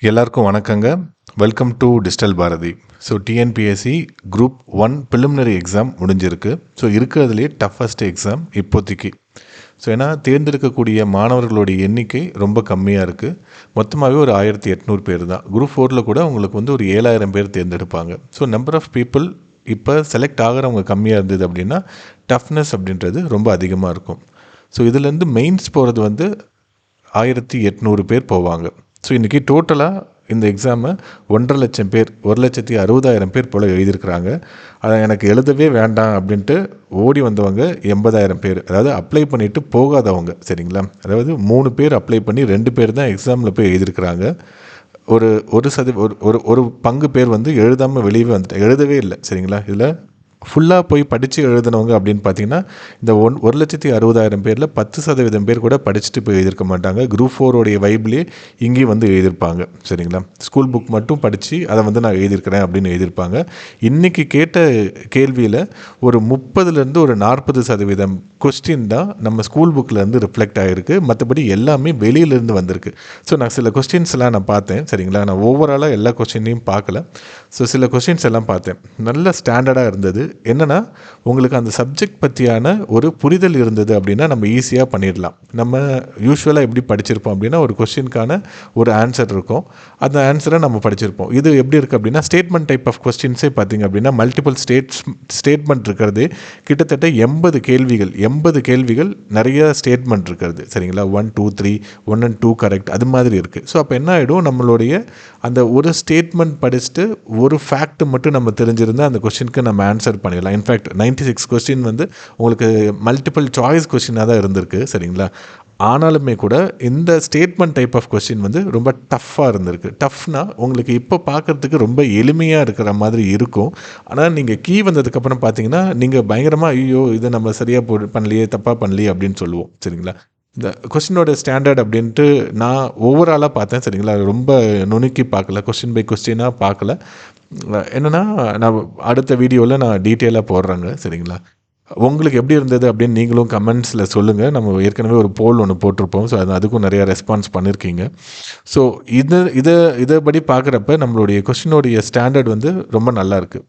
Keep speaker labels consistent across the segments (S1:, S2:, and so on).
S1: எல்லாருக்கும் வணக்கங்க. Welcome to digital Bharathi. So TNPSC group 1 preliminary exam முடிஞ்சிருக்கு. ஸோ இருக்கிறதுலே டஃபஸ்ட் எக்ஸாம் இப்போதைக்கு. ஸோ ஏன்னா தேர்ந்தெடுக்கக்கூடிய மாணவர்களுடைய எண்ணிக்கை ரொம்ப கம்மியாக இருக்குது. மொத்தமாகவே ஒரு 1800 பேர் தான். குரூப் 4ல் கூட உங்களுக்கு வந்து ஒரு 7000 பேர் தேர்ந்தெடுப்பாங்க. ஸோ நம்பர் ஆஃப் பீப்புள் இப்போ செலக்ட் ஆகிறவங்க கம்மியாக இருந்தது அப்படின்னா டஃப்னஸ் அப்படின்றது ரொம்ப அதிகமாக இருக்கும். ஸோ இதுலேருந்து மெயின்ஸ் போகிறது வந்து 1800 பேர் போவாங்க. ஸோ இன்றைக்கி டோட்டலாக இந்த எக்ஸாமை 1,50,000 பேர் 1,60,000 பேர் போல் எழுதியிருக்கிறாங்க. அதை எனக்கு எழுதவே வேண்டாம் அப்படின்ட்டு ஓடி வந்தவங்க 80,000 பேர், அதாவது அப்ளை பண்ணிவிட்டு போகாதவங்க. சரிங்களா, அதாவது 3 பேர் அப்ளை பண்ணி 2 பேர் தான் எக்ஸாமில் போய் எழுதியிருக்கிறாங்க. ஒரு பங்கு பேர் வந்து எழுதாமல் வெளியே எழுதவே இல்லை. சரிங்களா, இதில் ஃபுல்லாக போய் படித்து எழுதினவங்க அப்படின்னு பார்த்தீங்கன்னா இந்த 1,60,000 பேரில் 10% பேர் கூட படிச்சுட்டு போய் எழுதியிருக்க மாட்டாங்க. குரூப் 4 வைப்லேயே இங்கேயும் வந்து எழுதியிருப்பாங்க. சரிங்களா, ஸ்கூல் புக் மட்டும் படித்து அதை வந்து நான் எழுதியிருக்கிறேன் அப்படின்னு எழுதியிருப்பாங்க. இன்றைக்கி கேட்ட கேள்வியில் ஒரு 30லேருந்து ஒரு 40% கொஸ்டின் தான் நம்ம ஸ்கூல் புக்கிலேருந்து ரிஃப்ளெக்ட் ஆகிருக்கு. மற்றபடி எல்லாமே வெளியிலேருந்து வந்திருக்கு. ஸோ நான் சில கொஸ்டின்ஸ்லாம் நான் பார்த்தேன். சரிங்களா, நான் ஓவராலாக எல்லா கொஸ்டினையும் பார்க்கல. ஸோ சில கொஸ்டின்ஸ் எல்லாம் பார்த்தேன், நல்ல ஸ்டாண்டர்டாக இருந்தது. என்னென்னா உங்களுக்கு அந்த சப்ஜெக்ட் பற்றியான ஒரு புரிதல் இருந்தது அப்படின்னா நம்ம ஈஸியாக பண்ணிடலாம். நம்ம யூஸ்வலாக எப்படி படிச்சிருப்போம் அப்படின்னா ஒரு கொஸ்டினுக்கான ஒரு ஆன்சர் இருக்கும், அந்த ஆன்சரை நம்ம படிச்சிருப்போம். இது எப்படி இருக்குது அப்படின்னா ஸ்டேட்மெண்ட் டைப் ஆஃப் கொஸ்டின்ஸே பார்த்திங்க அப்படின்னா மல்டிபிள் ஸ்டேட்மெண்ட் இருக்கிறது. கிட்டத்தட்ட 80 கேள்விகள் நிறைய ஸ்டேட்மெண்ட் இருக்கிறது. சரிங்களா, 1 2 3 1 and 2 கரெக்ட், அது மாதிரி இருக்குது. ஸோ அப்போ என்ன ஆகிடும், நம்மளுடைய அந்த ஒரு ஸ்டேட்மெண்ட் படிச்சுட்டு ஒரு ஃபேக்ட் மட்டும் நம்ம தெரிஞ்சிருந்தால் அந்த கொஸ்டினுக்கு நம்ம ஆன்சர் பண்ணிடலாம். இன்ஃபேக்ட் 96 கொஸ்டின் வந்து உங்களுக்கு மல்டிபிள் சாய்ஸ் கொஸ்டினாக தான் இருந்திருக்கு. சரிங்களா, ஆனாலுமே கூட இந்த ஸ்டேட்மெண்ட் டைப் ஆஃப் கொஸ்டின் வந்து ரொம்ப டஃப்பாக இருந்திருக்கு. டஃப்னா உங்களுக்கு இப்போ பார்க்குறதுக்கு ரொம்ப எளிமையாக இருக்கிற மாதிரி இருக்கும். ஆனால் நீங்கள் கீ வந்ததுக்கப்புறம் பார்த்தீங்கன்னா நீங்கள் பயங்கரமாக ஐயோ இதை நம்ம சரியாக பண்ணலையே, தப்பாக பண்ணலையே அப்படின்னு சொல்லுவோம். சரிங்களா, இந்த கொஸ்டினோட ஸ்டாண்டர்ட் அப்படின்ட்டு நான் ஓவராலாக பார்த்தேன். சரிங்களா, ரொம்ப நுணுக்கி பார்க்கல, கொஸ்டின் பை கொஸ்டினாக பார்க்கல. என்னென்னா நான் அடுத்த வீடியோவில் நான் டீட்டெயிலாக போடுறேங்க. சரிங்களா, உங்களுக்கு எப்படி இருந்தது அப்படின்னு நீங்களும் கமெண்ட்ஸில் சொல்லுங்கள். நம்ம ஏற்கனவே ஒரு போல் ஒன்று போட்டிருப்போம். ஸோ அதுக்கும் நிறையா ரெஸ்பான்ஸ் பண்ணியிருக்கீங்க. ஸோ இதை படி பார்க்குறப்ப நம்மளுடைய கொஸ்டினோடைய ஸ்டாண்டர்ட் வந்து ரொம்ப நல்லா இருக்குது.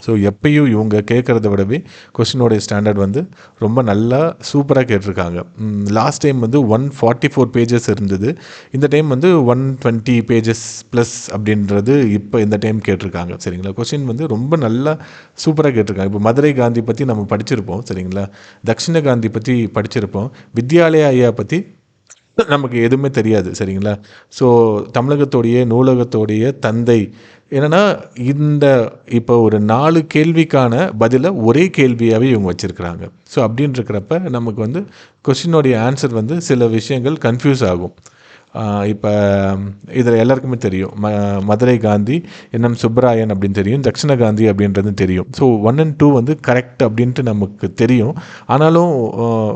S1: ஸோ எப்பயும் இவங்க கேட்குறத விடவே கொஸ்டினோடைய ஸ்டாண்டர்ட் வந்து ரொம்ப நல்லா சூப்பராக கேட்டிருக்காங்க. லாஸ்ட் டைம் வந்து 144 பேஜஸ் இருந்தது. இந்த டைம் வந்து 120 பேஜஸ் ப்ளஸ் அப்படின்றது இப்போ இந்த டைம் கேட்டிருக்காங்க. சரிங்களா, கொஸ்டின் வந்து ரொம்ப நல்லா சூப்பராக கேட்டிருக்காங்க. இப்போ மதுரை காந்தி பற்றி நம்ம படிச்சிருப்போம். சரிங்களா, தக்ஷிண காந்தி பற்றி படிச்சிருப்போம். வித்யாலயா ஐயா பற்றி நமக்கு எதுவுமே தெரியாது. சரிங்களா, ஸோ தமிழகத்தோடைய நூலகத்தோடைய தந்தை என்னென்னா இந்த இப்போ ஒரு 4 கேள்விக்கான பதிலை ஒரே கேள்வியாகவே இவங்க வச்சுருக்கிறாங்க. ஸோ அப்படின்னு இருக்கிறப்ப நமக்கு வந்து கொஸ்டினோடைய ஆன்சர் வந்து சில விஷயங்கள் கன்ஃபியூஸ் ஆகும். இப்போ இதில் எல்லாருக்குமே தெரியும் மதுரை காந்தி என்எம் சுப்பராயன் அப்படின்னு தெரியும், தக்ஷிண காந்தி அப்படின்றது தெரியும். ஸோ 1 and 2 வந்து கரெக்ட் அப்படின்ட்டு நமக்கு தெரியும். ஆனாலும்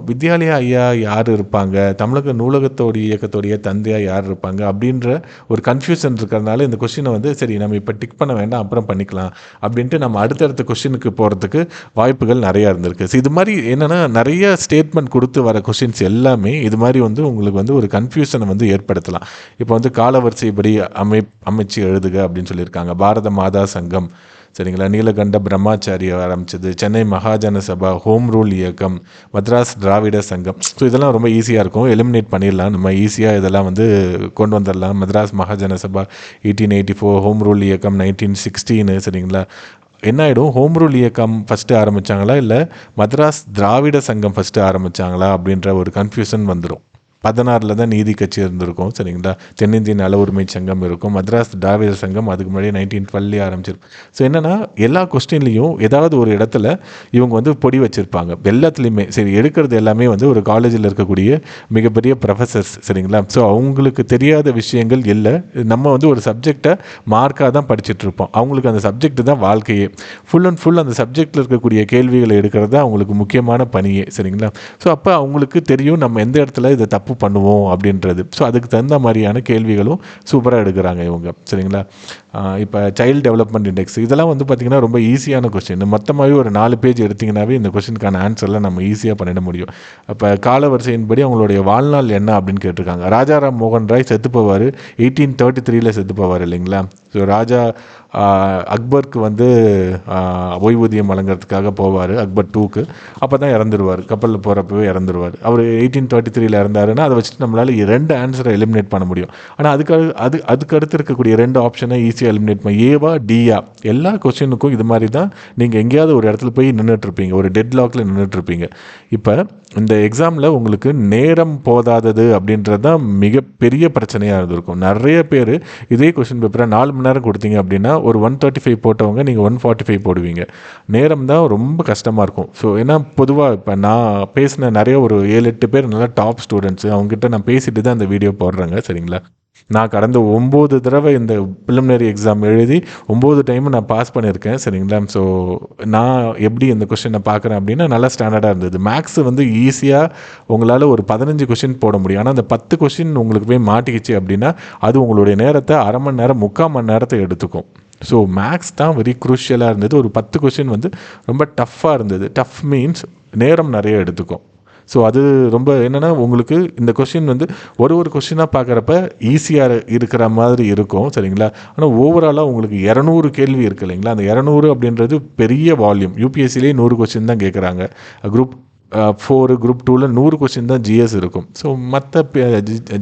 S1: வித்யாலயா ஐயா யார் இருப்பாங்க, தமிழக நூலகத்தோடைய இயக்கத்தோடைய தந்தையாக யார் இருப்பாங்க அப்படின்ற ஒரு கன்ஃபியூஷன் இருக்கிறதுனால இந்த கொஸ்டினை வந்து சரி நம்ம இப்போ டிக் பண்ண வேண்டாம், அப்புறம் பண்ணிக்கலாம் அப்படின்ட்டு நம்ம அடுத்தடுத்த கொஸ்டினுக்கு போகிறதுக்கு வாய்ப்புகள் நிறையா இருந்திருக்கு. ஸோ இது மாதிரி என்னென்னா நிறைய ஸ்டேட்மெண்ட் கொடுத்து வர கொஸ்டின்ஸ் எல்லாமே இது மாதிரி வந்து உங்களுக்கு வந்து ஒரு கன்ஃபியூஷனை வந்து ஏற்படுத்தலாம். இப்போ வந்து காலவரிசைப்படி அமைச்சு எழுதுக அப்படின்னு சொல்லியிருக்காங்க. பாரத மாதா சங்கம், சரிங்களா, நீலகண்ட பிரம்மாச்சாரிய ஆரம்பிச்சது, சென்னை மகாஜன சபா, ஹோம் ரூல் இயக்கம், மദ്രാസ് திராவிட சங்கம். ஸோ இதெல்லாம் ரொம்ப ஈஸியாக இருக்கும், எலிமினேட் பண்ணிடலாம், நம்ம ஈஸியாக இதெல்லாம் வந்து கொண்டு வந்துடலாம். மദ്രാസ് மகாஜன சபா 1884, ஹோம் ரூல் இயக்கம் 1916. சரிங்களா, என்ன ஆகிடும், ஹோம் ரூல் இயக்கம் ஃபஸ்ட்டு ஆரம்பித்தாங்களா இல்லை மദ്രാസ് திராவிட சங்கம் ஃபஸ்ட்டு ஆரம்பித்தாங்களா அப்படின்ற ஒரு கன்ஃபியூஷன் வந்துடும். 16 தான் நீதி கட்சி இருந்திருக்கும். சரிங்களா, தென்னிந்திய நல உரிமை சங்கம் இருக்கும். மദ്രാസ് திராவிட சங்கம் அதுக்கு முன்னாடி 1912 ஆரம்பிச்சிருக்கும். ஸோ என்னென்னா எல்லா கொஸ்டின்லேயும் ஏதாவது ஒரு இடத்துல இவங்க வந்து பொடி வச்சுருப்பாங்க. எல்லாத்துலேயுமே சரி எடுக்கிறது எல்லாமே வந்து ஒரு காலேஜில் இருக்கக்கூடிய மிகப்பெரிய ப்ரொஃபஸர்ஸ். சரிங்களா, ஸோ அவங்களுக்கு தெரியாத விஷயங்கள் இல்லை. நம்ம வந்து ஒரு சப்ஜெக்டை மார்க்காக தான் படிச்சுட்டு இருப்போம். அவங்களுக்கு அந்த சப்ஜெக்ட் தான் வாழ்க்கையே. ஃபுல் அண்ட் ஃபுல் அந்த சப்ஜெக்டில் இருக்கக்கூடிய கேள்விகளை எடுக்கிறது தான் அவங்களுக்கு முக்கியமான பணியே. சரிங்களா, ஸோ அப்போ அவங்களுக்கு தெரியும் நம்ம எந்த இடத்துல இதை தப்பு பண்ணுவோம் அப்படின்றது. ஸோ அதுக்கு தகுந்த மாதிரியான கேள்விகளும் சூப்பராக எடுக்கிறாங்க இவங்க. சரிங்களா, இப்போ சைல்டு டெவலப்மெண்ட் இண்டெக்ஸ் இதெல்லாம் வந்து பார்த்திங்கன்னா ரொம்ப ஈஸியான கொஸ்டின். மொத்தமாகவே ஒரு 4 பேஜ் எடுத்திங்கனாவே இந்த கொஸ்டினுக்கான ஆன்சர்லாம் நம்ம ஈஸியாக பண்ணிட முடியும். அப்போ காலவரிசையின்படி அவங்களுடைய வாழ்நாள் என்ன அப்படின்னு கேட்டிருக்காங்க. ராஜாராம் மோகன் ராய் செத்து போவார் 1833 செத்து போவார் இல்லைங்களா. ஸோ ராஜா அக்பருக்கு வந்து ஓய்வூதியம் வழங்குறதுக்காக போவார் அக்பர் 2க்கு. அப்போ தான் இறந்துருவார், கப்பலில் போகிறப்பவே இறந்துருவார். அவர் 1833 இறந்தாருன்னா அதை வச்சுட்டு நம்மளால் 2 ஆன்சரை எலிமினேட் பண்ண முடியும். ஆனால் அதுக்கு அடுத்து இருக்கக்கூடிய 2 ஆப்ஷனை ஈஸியாக எலிமினேட் பண்ண ஏவா டியா. எல்லா கொஸ்டினுக்கும் இது மாதிரி தான் நீங்கள் எங்கேயாவது ஒரு இடத்துல போய் நின்றுட்டுருப்பீங்க, ஒரு டெட் லாக்கில் நின்றுட்டுருப்பீங்க. இப்போ இந்த எக்ஸாமில் உங்களுக்கு நேரம் போதாதது அப்படின்றது தான் மிகப்பெரிய பிரச்சனையாக இருந்திருக்கும். நிறைய பேர் இதே கொஸ்டின் பேப்பரை 4 மணி நேரம் கொடுத்தீங்க அப்படின்னா ஒரு 135 போட்டவங்க நீங்கள் 145 போடுவீங்க. நேரம் தான் ரொம்ப கஷ்டமாக இருக்கும். ஸோ ஏன்னா பொதுவாக இப்போ நான் பேசின நிறைய ஒரு 7-8 பேர் நல்லா டாப் ஸ்டூடெண்ட்ஸு, அவங்ககிட்ட நான் பேசிட்டு தான் இந்த வீடியோ போடுறேங்க. சரிங்களா. நான் கடந்த 9 தடவை இந்த ப்ரிலிமினரி எக்ஸாம் எழுதி 9 டைம் நான் பாஸ் பண்ணியிருக்கேன். சரிங்களா. ஸோ நான் எப்படி இந்த கொஸ்டினை பார்க்குறேன் அப்படின்னா நல்லா ஸ்டாண்டர்டாக இருந்தது. மேக்ஸ் வந்து ஈஸியாக உங்களால் ஒரு 15 கொஸ்டின் போட முடியும். ஆனால் அந்த 10 கொஸ்டின் உங்களுக்கு போய் மாட்டிக்கிச்சு அப்படின்னா அது உங்களுடைய நேரத்தை அரை மணி நேரம் 3/4 மணி நேரத்தை எடுத்துக்கும். ஸோ மேக்ஸ் தான் வெரி குரூஷியலாக இருந்தது. ஒரு 10 கொஸ்டின் வந்து ரொம்ப டஃப்பாக இருந்தது. டஃப் மீன்ஸ் நேரம் நிறைய எடுத்துக்கும். ஸோ அது ரொம்ப என்னென்னா உங்களுக்கு இந்த கொஸ்டின் வந்து ஒரு கொஸ்டினாக பார்க்குறப்ப ஈஸியாக இருக்கிற மாதிரி இருக்கும். சரிங்களா. ஆனால் ஓவராலாக உங்களுக்கு 200 கேள்வி இருக்குது இல்லைங்களா. அந்த 200 அப்படின்றது பெரிய வால்யூம். யூபிஎஸ்சிலேயே 100 கொஸ்டின் தான் கேட்குறாங்க. குரூப் 4 குரூப் 2ல் 100 கொஸ்டின் தான் ஜிஎஸ் இருக்கும். ஸோ மற்ற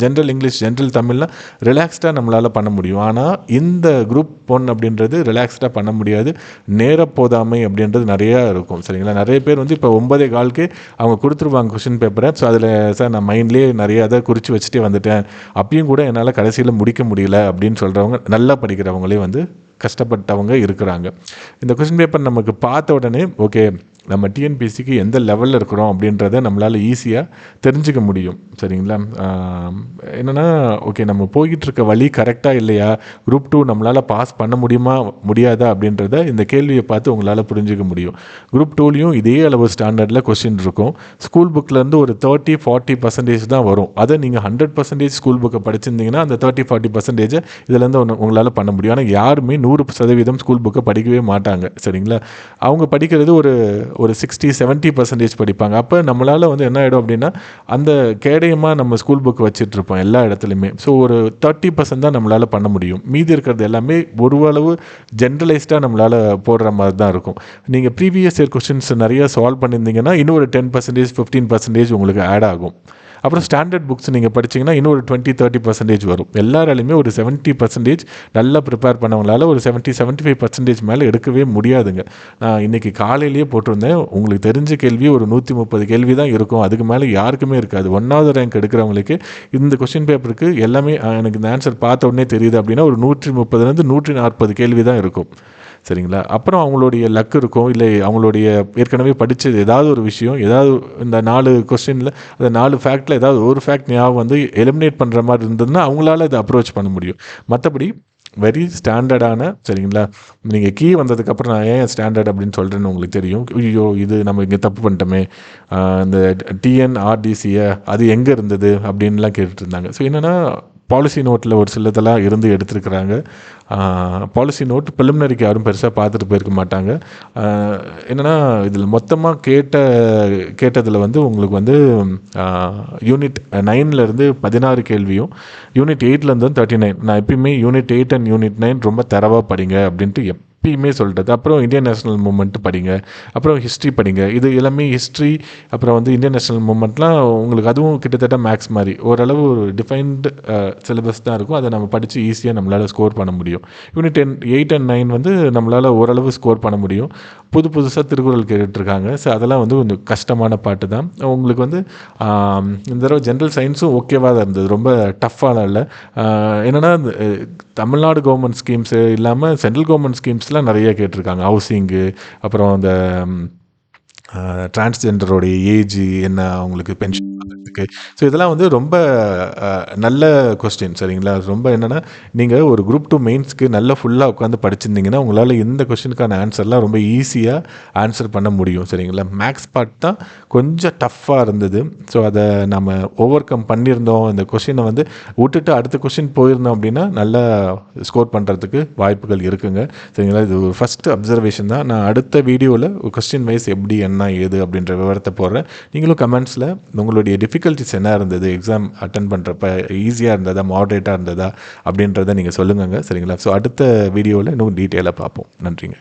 S1: ஜென்ரல் இங்கிலீஷ் ஜென்ரல் தமிழ்லாம் ரிலாக்ஸ்டாக நம்மளால் பண்ண முடியும். ஆனால் இந்த குரூப் 1 அப்படின்றது ரிலாக்ஸ்டாக பண்ண முடியாது. நேரப்போதாமை அப்படின்றது நிறையா இருக்கும். சரிங்களா. நிறைய பேர் வந்து இப்போ 9:15க்கு அவங்க கொடுத்துருவாங்க கொஸ்டின் பேப்பரை. ஸோ அதில் சார் நான் மைண்ட்லேயே நிறைய அதை குறித்து வச்சுட்டே வந்துட்டேன், அப்பயும் கூட என்னால் கடைசியில் முடிக்க முடியல அப்படின்னு சொல்கிறவங்க, நல்லா படிக்கிறவங்களே வந்து கஷ்டப்பட்டவங்க இருக்கிறாங்க. இந்த கொஸ்டின் பேப்பர் நமக்கு பார்த்த உடனே ஓகே நம்ம டிஎன்பிஎஸ்சிக்கு எந்த லெவலில் இருக்கிறோம் அப்படின்றத நம்மளால் ஈஸியாக தெரிஞ்சுக்க முடியும். சரிங்களா. என்னென்னா ஓகே நம்ம போய்கிட்டு இருக்க வழி கரெக்டாக இல்லையா, குரூப் 2 நம்மளால் பாஸ் பண்ண முடியுமா முடியாதா அப்படின்றத இந்த கேள்வியை பார்த்து உங்களால் புரிஞ்சுக்க முடியும். குரூப் 2லேயும் இதே அளவு ஸ்டாண்டர்டில் கொஸ்டின் இருக்கும். ஸ்கூல் புக்கிலேருந்து ஒரு 30-40% தான் வரும். அதை நீங்கள் 100% ஸ்கூல் புக்கை படிச்சிருந்தீங்கன்னா அந்த 30-40% இதுலேருந்து உங்களால் பண்ண முடியும். ஆனால் யாருமே 100% ஸ்கூல் புக்கை படிக்கவே மாட்டாங்க. சரிங்களா. அவங்க படிக்கிறது ஒரு 60-70% படிப்பாங்க. அப்போ நம்மளால் வந்து என்ன ஆகிடும் அப்படின்னா அந்த கேடயமாக நம்ம ஸ்கூல் புக் வச்சிட்ருப்போம் எல்லா இடத்துலையுமே. ஸோ ஒரு 30% தான் நம்மளால் பண்ண முடியும். மீதி இருக்கிறது எல்லாமே ஒருவளவு ஜென்ரலைஸ்டாக நம்மளால் போடுற மாதிரி தான் இருக்கும். நீங்கள் ப்ரீவியஸ் இயர் கொஸ்டின்ஸ் நிறையா சால்வ் பண்ணியிருந்தீங்கன்னா இன்னும் ஒரு 10% 15% உங்களுக்கு ஆட் ஆகும். அப்புறம் ஸ்டாண்டர்ட் புக்ஸ் நீங்கள் படிச்சிங்கன்னா இன்னும் ஒரு 20-30% வரும். எல்லாராலையுமே ஒரு 70% நல்லா ப்ரிப்பேர் பண்ணவங்களால ஒரு 70-75% மேலே எடுக்கவே முடியாதுங்க. நான் இன்றைக்கி காலையிலேயே போட்டிருந்தேன், உங்களுக்கு தெரிஞ்ச கேள்வி ஒரு 130 கேள்வி தான் இருக்கும், அதுக்கு மேலே யாருக்குமே இருக்காது. 1வது ரேங்க் எடுக்கிறவங்களுக்கு இந்த கொஸ்டின் பேப்பருக்கு எல்லாமே எனக்கு இந்த ஆன்சர் பார்த்த உடனே தெரியுது அப்படின்னா ஒரு 130 140 கேள்வி தான் இருக்கும். சரிங்களா. அப்புறம் அவங்களுடைய லக் இருக்கும், இல்லை அவங்களுடைய ஏற்கனவே படித்தது ஏதாவது ஒரு விஷயம், ஏதாவது இந்த 4 கொஸ்டினில் அந்த 4 ஃபேக்டில் ஏதாவது ஒரு ஃபேக்ட் ஞாபகம் வந்து எலிமினேட் பண்ணுற மாதிரி இருந்ததுன்னா அவங்களால இதை அப்ரோச் பண்ண முடியும். மற்றபடி வெரி ஸ்டாண்டர்டான, சரிங்களா. நீங்கள் கீ வந்ததுக்கப்புறம் நான் ஏன் ஸ்டாண்டர்ட் அப்படின்னு சொல்கிறேன்னு உங்களுக்கு தெரியும். ஐயோ இது நம்ம இங்கே தப்பு பண்ணிட்டோமே, இந்த டிஎன்ஆர்டிசியை அது எங்கே இருந்தது அப்படின்லாம் கேட்டுட்டு இருந்தாங்க. ஸோ என்னென்னா பாலிசி நோட்டில் ஒரு சிலதெல்லாம் இருந்து எடுத்துருக்குறாங்க. பாலிசி நோட் ப்ரிலிமினரிக்கு யாரும் பெருசாக பார்த்துட்டு போயிருக்க மாட்டாங்க. என்னென்னா இதில் மொத்தமாக கேட்டதில் வந்து உங்களுக்கு வந்து யூனிட் 9லேருந்து 16 கேள்வியும் யூனிட் 8லேருந்து 39. நான் எப்பயுமே யூனிட் 8 அண்ட் யூனிட் 9 ரொம்ப தரவாக படிங்க அப்படின்ட்டு எப்பயுமே சொல்கிறது. அப்புறம் இந்தியன் நேஷனல் மூமெண்ட்டு படிங்க, அப்புறம் ஹிஸ்ட்ரி படிங்க. இது எல்லாமே ஹிஸ்ட்ரி அப்புறம் வந்து இந்தியன் நேஷனல் மூமெண்ட்லாம் உங்களுக்கு அதுவும் கிட்டத்தட்ட மேக்ஸ் மாதிரி ஓரளவு ஒரு டிஃபைன்டு சிலபஸ் தான் இருக்கும். அதை நம்ம படித்து ஈஸியாக நம்மளால் ஸ்கோர் பண்ண முடியும். யூனிட் 8 அண்ட் 9 வந்து நம்மளால் ஓரளவு ஸ்கோர் பண்ண முடியும். புதுசாக திருக்குறள் கேட்டுட்ருக்காங்க. ஸோ அதெல்லாம் வந்து கொஞ்சம் கஷ்டமான பாட்டு தான். உங்களுக்கு வந்து இந்த தடவை ஜென்ரல் சயின்ஸும் ஓகேவாக தான் இருந்தது, ரொம்ப டஃப்பாக இல்லை. என்னென்னா தமிழ்நாடு கவர்மெண்ட் ஸ்கீம்ஸு இல்லாமல் சென்ட்ரல் கவர்மெண்ட் ஸ்கீம்ஸ்லாம் நிறைய கேட்டிருக்காங்க. ஹவுசிங்கு, அப்புறம் அந்த டிரான்ஸ்ஜெண்டரோடைய ஏஜ் என்ன, அவங்களுக்கு பென்ஷன் வாங்குறதுக்கு. ஸோ இதெல்லாம் வந்து ரொம்ப நல்ல கொஸ்டின் சரிங்களா. ரொம்ப என்னென்னா நீங்கள் ஒரு குரூப் 2 மெயின்ஸ்க்கு நல்லா ஃபுல்லாக உட்காந்து படிச்சிருந்தீங்கன்னா உங்களால் இந்த கொஸ்டினுக்கான ஆன்சர்லாம் ரொம்ப ஈஸியாக ஆன்சர் பண்ண முடியும் சரிங்களா. மேக்ஸ் பார்ட் தான் கொஞ்சம் டஃப்பாக இருந்தது. ஸோ அதை நம்ம ஓவர் கம் பண்ணியிருந்தோம். இந்த கொஸ்டினை வந்து விட்டுட்டு அடுத்த கொஸ்டின் போயிருந்தோம் அப்படின்னா நல்லா ஸ்கோர் பண்ணுறதுக்கு வாய்ப்புகள் இருக்குங்க சரிங்களா. இது ஒரு ஃபஸ்ட்டு அப்சர்வேஷன் தான். நான் அடுத்த வீடியோவில் கொஸ்டின் வைஸ் எப்படி என்ன ஏது அப்படின்ற விவரத்தை போடுறேன். நீங்களும் கமெண்ட்ஸில் உங்களுடைய டிஃபிகல்ட்டிஸ் என்ன இருந்தது, எக்ஸாம் அட்டன் பண்ணுறப்ப ஈஸியாக இருந்ததா மாடரேட்டாக இருந்ததா அப்படின்றத நீங்கள் சொல்லுங்கங்க சரிங்களா. ஸோ அடுத்த வீடியோவில் இன்னும் டீட்டெயிலாக பார்ப்போம். நன்றிங்க.